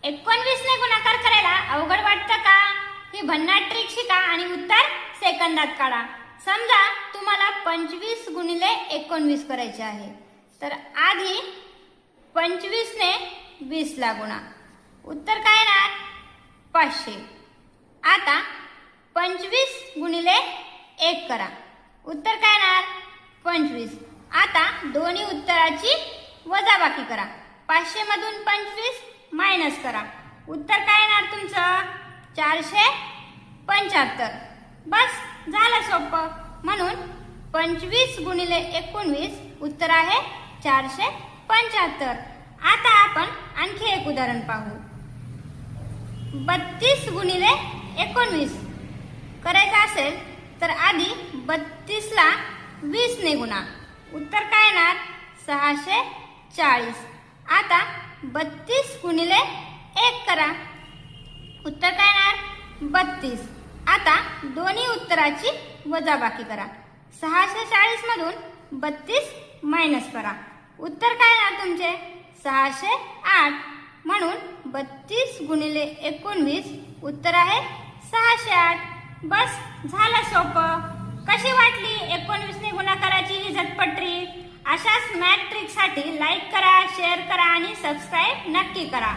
19 ने गुणाकार करायला अवघड वाटतं का? ही भन्नाट ट्रिक शिका आणि उत्तर सेकंदात काढा। समजा तुम्हाला 25 गुणिले 19 करायचे आहे, तर आधी 25 ने 20 ला गुणा, उत्तर काय येणार? 500। आता 25 गुणिले 1 करा, उत्तर काय येणार? 25। आता दोन्ही उत्तराची वजाबाकी करा, 500 मधून 25 मायनस करा, उत्तर काय येणार तुमचं? 475। बस झालं सोपं। म्हणून 25 गुणिले 19 उत्तर आहे 475। आता आपण आणखी एक उदाहरण पाहू। 32 गुणिले 19 करायचं असेल तर आधी 32 ला 20 ने गुणा, उत्तर काय येणार? 640। आता 32 गुणिले 1 करा, उत्तर काय येणार? 32। आता दोन्ही उत्तराची वजाबाकी करा, 640 मधून 32 मायनस करा, उत्तर काय येणार तुमचे? 608। म्हणून 32 गुणिले 19 उत्तर आहे 608। बस झालं सोपं। कशी वाटली 19 ने गुणाकाराची ही झटपट ट्रिक? अशाच मॅथ ट्रिक साठी लाईक करा, शेअर करा आणि सबस्क्राईब नक्की करा।